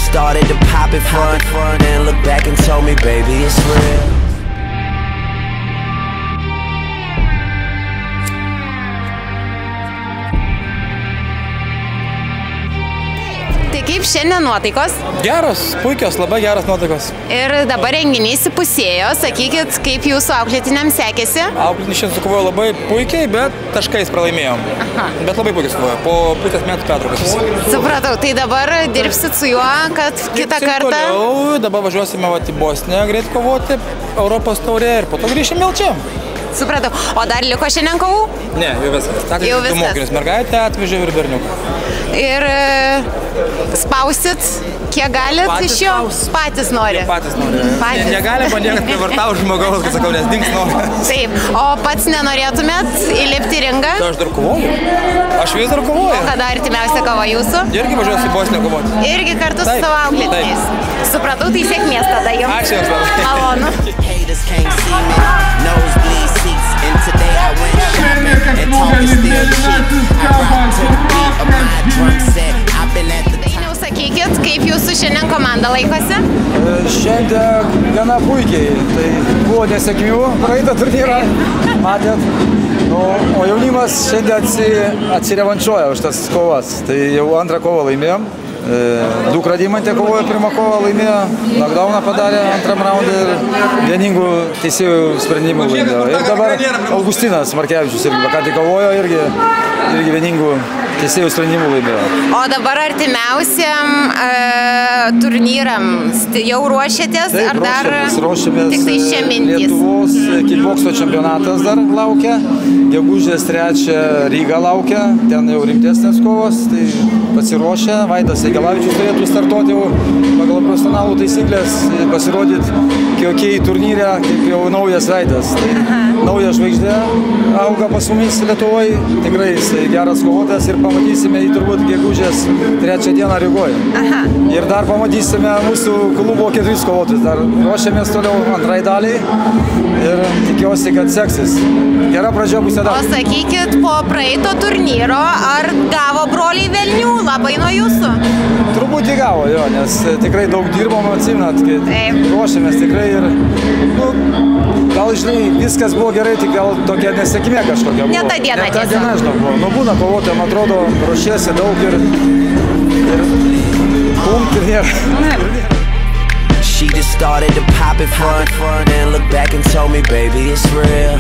started to pop it fun, then looked back and told me, baby, it's real. Tai kaip šiandien nuotaikos? Geros, puikios, labai geros nuotaikos. Ir dabar renginys įpusėjo, sakykit, kaip jūsų auklėtiniams sekėsi? Auklėtiniai šiandien sukovojo labai puikiai, bet taškais pralaimėjom. Bet labai puikiai sukovojo, po pusės metų pertraukos. Supratau, tai dabar dirbsit su juo, kad kitą kartą... Toliau, dabar važiuosime į Bosniją greit kovoti, Europos taurė ir po to grįšim vėl čia. Supratau, o dar liko šiandien kovų? Ne, jau viskas. Jau viskas. Du mokinius, mergaitę atvežė ir berniuką. Ir spausit, kiek galit iš jo? Patys nori. Patys nori. Negalima niekas privartau žmogaus, kad sakau, nes dings nori. Taip, o pats nenorėtumėt įlipti ringą? Tai aš dar kovoju. Aš vis dar kovoju. O kada artimiausia kova jūsų? Irgi važiuosiu į Bosniją kovoti. Irgi kartu su savo auklėtiniais. Supratau, tai sėkmės tada jums. Ačiū jums labai. Malonu. Dainiau, sakykit, kaip jūsų šiandien komanda laikosi? Šiandien gana puikiai. Tai buvo nesėkmių praeitą turnyrą, matėt. O jaunimas šiandien atsirevanšuoja už tas kovas. Tai jau antrą kovą laimėjom. Dukra Dimantė kovojo pirmą kovą, laimėjo, knockdowną padarė antram raundą ir vieningų teisėjų sprendimų laimėjo. Ir dabar Augustinas Markevičius irgi, ką tik kovojo, irgi vieningų teisėjų sprendimų laimėjo. O dabar artimiausiam turnyram jau ruošiatės? Taip, ar dar ruošiamės. Tik tai čia mintys? Lietuvos kickbokso čempionatas dar laukia, gegužės 3 Ryga laukia, ten jau rimtesnės kovos, tai pasiruošę. Vaidas Egelavičius turėtų startuoti jau pagal profesionalų taisyklės, pasirodyti KOKI turnyre kaip jau naujas veidas. Tai nauja žvaigždė auga pas mumis Lietuvoje, tikrai jisai geras kovotojas ir pamatysime jį turbūt gegužės 3 dieną Rygoje. Ir dar pamatysime mūsų klubo 4 kovotojus. Dar ruošiamės toliau antrai daliai ir tikiuosi, kad seksis. Gera pradžia bus dar. O sakykit, po praeito turnyro, ar gavo broliai velnių labai nuo jūsų? Turbūt įgavo, jo, nes tikrai daug dirbom, atsimenat, kad ruošiamės tikrai ir, gal, žinai, viskas buvo gerai, tik gal tokia nesėkmė kažkokia buvo. Ne ta diena tiesiog. Ne ta diena, žinok, buvo. Nu, būna kovotojam, atrodo, ruošiesi daug ir punkt ir nėra. She just started to pop it fun, then looked back and told me, baby, it's real.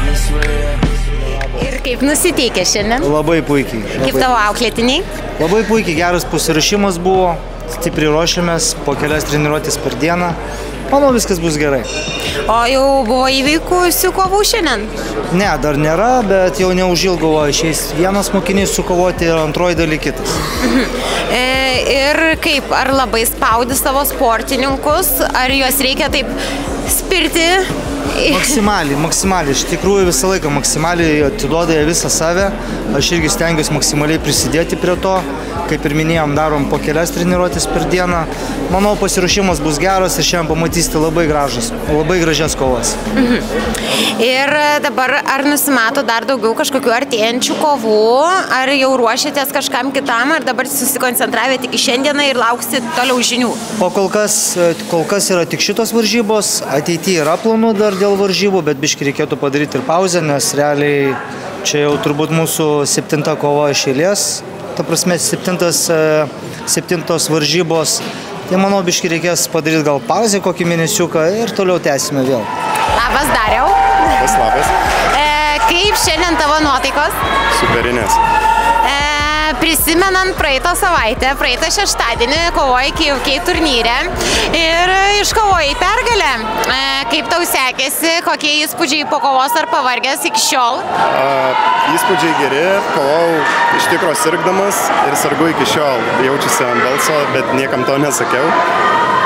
Ir kaip nusiteikė šiandien? Labai puikiai. Kaip tavo auklėtiniai? Labai puikiai, geras pasiruošimas buvo, stipriai ruošiamės, po kelias treniruotės per dieną. Manau, viskas bus gerai. O jau buvo įvykusių kovų šiandien? Ne, dar nėra, bet jau neužilgo išeis vienas mokinys sukovoti ir antroji daly kitas. Ir kaip, ar labai spaudi savo sportininkus, ar juos reikia taip spirti? Maksimaliai, iš tikrųjų visą laiką maksimaliai atiduoda jie visą save, aš irgi stengiuosi maksimaliai prisidėti prie to, kaip ir minėjom, darom po kelias treniruotės per dieną. Manau, pasiruošimas bus geras ir šiandien pamatysite labai gražias kovas. Ir dabar ar nusimato dar daugiau kažkokių artėjančių kovų, ar jau ruošiatės kažkam kitam, ar dabar susikoncentravę tik į šiandieną ir lauksit toliau žinių? O kol kas yra tik šitos varžybos, ateityje yra planų dar dėl varžybų, bet biškį reikėtų padaryti ir pauzę, nes realiai čia jau turbūt mūsų 7. kova iš eilės, ta prasme 7 varžybos, tai manau biškį reikės padaryti gal pauzę kokį mėnesiuką ir toliau tęsime vėl. Labas, Dariau. Labas. Kaip šiandien tavo nuotaikos? Superinės. Prisimenant praeitą savaitę, praeitą šeštadienį kovojai KOKI turnyre ir iškovojai pergalę. Kaip tau sekėsi, kokie įspūdžiai po kovos ar pavargęs iki šiol? Įspūdžiai geri, kovau iš tikro sirgdamas ir sargu iki šiol. Jaučiuosi ant balso, bet niekam to nesakiau.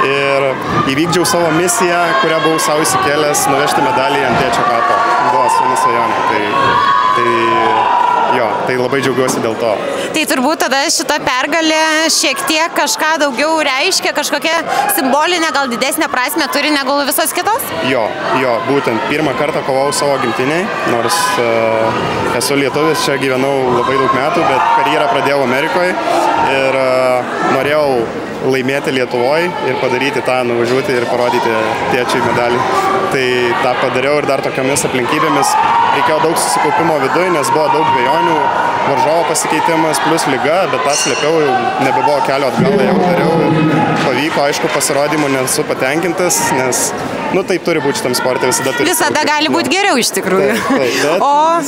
Ir įvykdžiau savo misiją, kurią buvau savo įsikėlęs nuvežti medalį ant tėčio kapo. Buvo sūnus svajonė. Tai labai džiaugiuosi dėl to. Tai turbūt tada šita pergalė šiek tiek kažką daugiau reiškia, kažkokia simbolinė, gal didesnė prasme turi negu visos kitos? Jo, būtent pirmą kartą kovau savo gimtiniai, nors esu lietuvis, čia gyvenau labai daug metų, bet karjerą pradėjau Amerikoje ir norėjau laimėti Lietuvoje ir padaryti tą, nuvažiuoti ir parodyti tėčiui medalį. Tai tą padariau ir dar tokiamis aplinkybėmis reikėjo daug susikaupimo viduje, nes buvo daug dvejonių, varžovo pasikeitimas plus lyga, bet tą slėpiau, jau nebebuvo kelio atgal, jau dariau ir pavyko, aišku, pasirodymų nesu patenkintas, nes taip turi būti šitam sporte, visada gali būti geriau iš tikrųjų. Taip, o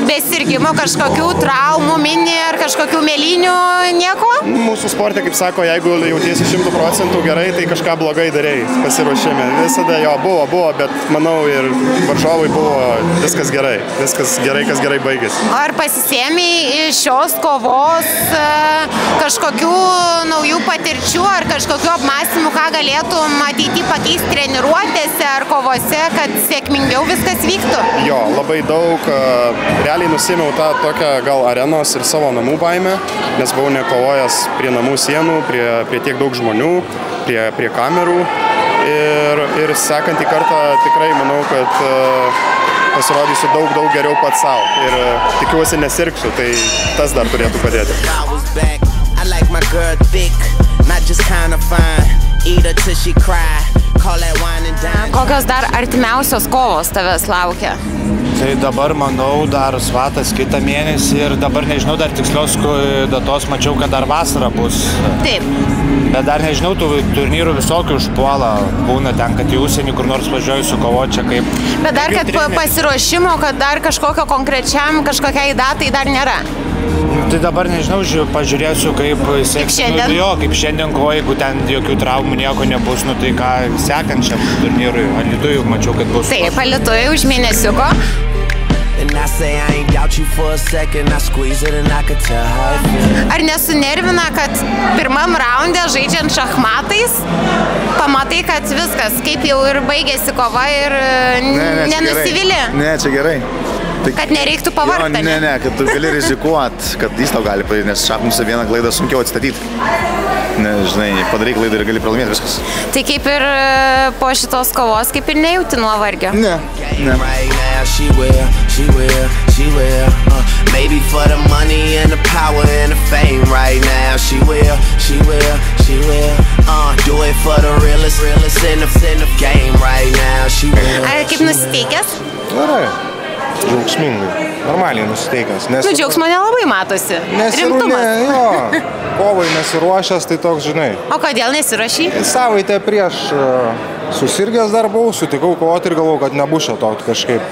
be sirgimo kažkokių traumų, mini ar kažkokių mėlynių nieko? Mūsų sporte, kaip sako, jeigu jautiesi 100% gerai, tai kažką blogai darei pasiruošime. Visada jo buvo, bet manau ir varžovui buvo viskas gerai, kas gerai baigėsi. Ar pasisėmei iš šios kovos kažkokių naujų patirčių ar kažkokių apmąstymų, ką galėtum ateity pakeisti treniruotėse ar kovose, kad sėkmingiau viskas vyktų? Jo, labai daug. Realiai nusėmiau tą tokią gal arenos ir savo namų baimę, nes buvau nekovojęs prie namų sienų, prie tiek daug žmonių, prie kamerų. Ir sekantį kartą tikrai manau, kad pasirodysiu daug geriau pats savo. Ir tikiuosi nesirgsiu, tai tas dar turėtų padėti. Kokios dar artimiausios kovos tavęs laukia? Tai dabar, manau, dar Svatas kitą mėnesį ir dabar nežinau dar tikslios datos, mačiau, kad dar vasara bus. Taip. Bet dar nežinau, tų turnyrų visokių užpuola. Būna ten, kad į užsienį kur nors važiuoju su kovo čia kaip... Bet dar, kad pasiruošimo, kad dar kažkokio konkrečiam, kažkokiai datai dar nėra. Tai dabar nežinau, pažiūrėsiu, kaip seksis. Kaip šiandien kovo, jeigu ten jokių traumų nieko nebus, tai ką sekančiam turnyrui. Alytuje mačiau, kad bus. Taip, Alytuje už mėnesiuko. Ar nesunervina, kad pirmam raunde žaidžiant šachmatais, pamatai, kad viskas, kaip jau ir baigėsi kova ir nenusivili? Ne, čia gerai. Kad nereiktų pavargti. Ne, kad tu gali rizikuoti, kad jis tau gali padaryti, nes šachmatuose vieną klaidą sunkiau atstatyti. Žinai, padarai klaidą ir gali pralaimėti viskas. Tai kaip ir po šitos kovos, kaip ir nejauti nuovargio? Ne. Maybe for the money and the power and the fame right now. She will. Do it for the realest in the game right now. She will. Ar kaip nusiteikęs? Gerai. Džiaugsmingai. Normaliai nusiteikęs. Džiaugsmo nelabai matosi. Rimtumas. Kovai nesiruošęs, tai toks, žinai. O kodėl nesiruošai? Savaitę prieš susirgęs dar buvau, sutikau kovoti ir galvojau, kad nebus šito kažkaip.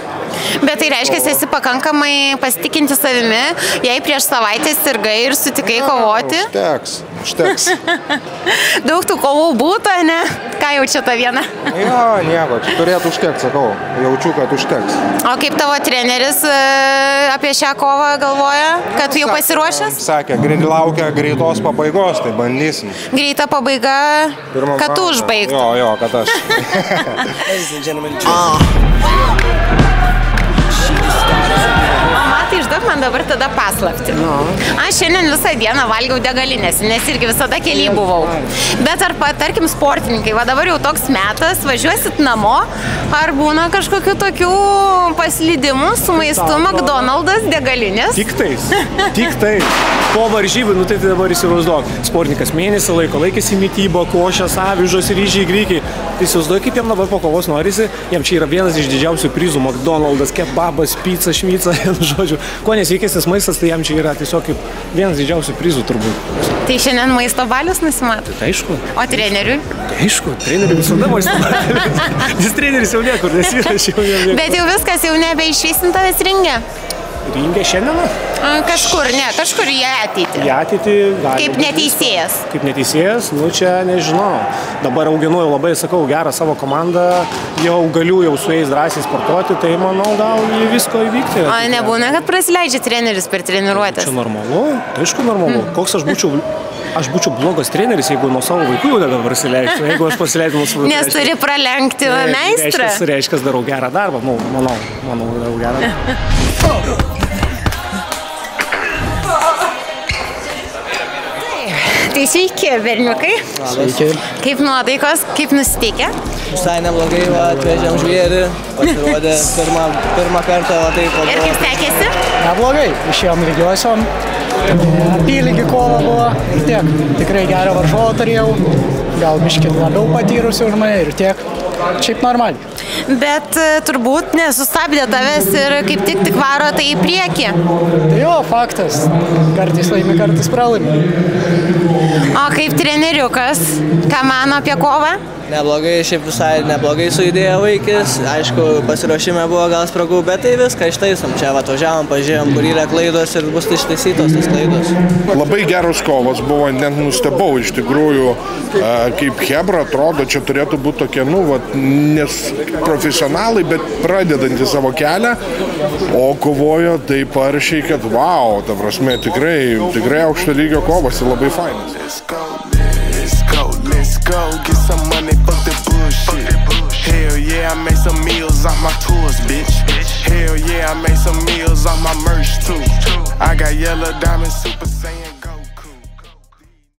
Bet tai reiškia, esi pakankamai pasitikinti savimi, jei prieš savaitę sirgai ir sutikai kovoti? Užteks. Daug tų kovų būtų, ne? Ką jaučia ta viena? Jo, nieko, turėtų užteks, sakau. Jaučiu, kad užteks. O kaip tavo treneris apie šią kovą galvoja, kad jau pasiruošęs? Sakė, laukia greitos pabaigos, tai bandysim. Greita pabaiga, kad tu užbaigtum. Jo, kad aš. Tai išduok man dabar tada paslaptį. Aš šiandien visą dieną valgiau degalinėse, nes irgi visada kely buvau. Bet ar, tarkim, sportininkai, va dabar jau toks metas, važiuosit namo, ar būna kažkokių tokių paslydimų su maistu McDonald's degalinės? Tik tai. Po varžybų, tai dabar įsivaizduok. Sportininkas mėnesį laiko laikėsi mitybą, košės, avižos, ryžiai, grikiai. Tai įsivaizduok, kaip jam dabar po kovos norisi, jam čia yra vienas iš didžiausių prizų McDonald's, kebabas, pizza, šmica, žodžiu. Kuo nesveikesnis maistas, tai jam čia yra tiesiog kaip vienas didžiausių prizų turbūt. Tai šiandien maisto balius nusimato? Tai aišku. O treneriui? Aišku, treneriui visada maisto balius. Nes treneris jau niekur nesirašė. Bet jau viskas jau nebeišvysim tavęs ringe? Ringe šiandieną? Kažkur į ateitį. Į ateitį gali. Kaip neteisėjas? Kaip neteisėjas, čia nežinau. Dabar auginu labai, sakau, gerą savo komandą, jau galiu su jais drąsiai sportuoti, tai manau gal visko įvykti. O nebūna, kad prasileidžia treneris per treniruotės? Čia normalu, tai aišku normalu. Koks aš būčiau blogas treneris, jeigu nuo savo vaikų jau dabar prasileidžiu, jeigu aš pasileidžiu nuo savo vaikų. Nes turi pralenkti meistrą. Reiškia, darau gerą darbą, manau, darau gerą darbą. Tai sveiki, berniukai. Sveiki. Kaip nuotaikos, kaip nusiteikę? Visai neblogai, atvežėm žvėrį, pasirodė pirmą kartą. Ir kaip sekėsi? Neblogai, išėjom lygiosiom, apylygį kova buvo ir tiek. Tikrai gerą varžovą turėjau, gal biškį labiau patyrusi už mane ir tiek. Šiaip normaliai. Bet turbūt nesustabdė tavęs ir kaip tik varo tai į priekį. Tai jo, faktas. Kartais laimi, kartais pralaimi. O kaip treneriukas, ką mano apie kovą? Neblogai, šiaip visai neblogai sujudėjo vaikis. Aišku, pasiruošime buvo gal spragų, bet tai viską ištaisom. Čia atvažiavom, pažiūrėjom, kur yra klaidos ir bus ištaisytos tas klaidos. Labai geros kovos buvo, net nustebau iš tikrųjų, kaip Hebra atrodo, čia turėtų būti tokie, nes profesionalai, bet pradedantys savo kelią, o kovojo taip aršiai, kad wow, ta prasme, tikrai aukšto lygio kovos ir labai fainas. Let's go, get some money, fuck the bullshit. Hell yeah, I made some meals off my tours, bitch. Hell yeah, I made some meals off my merch too. I got yellow diamonds, Super Saiyan.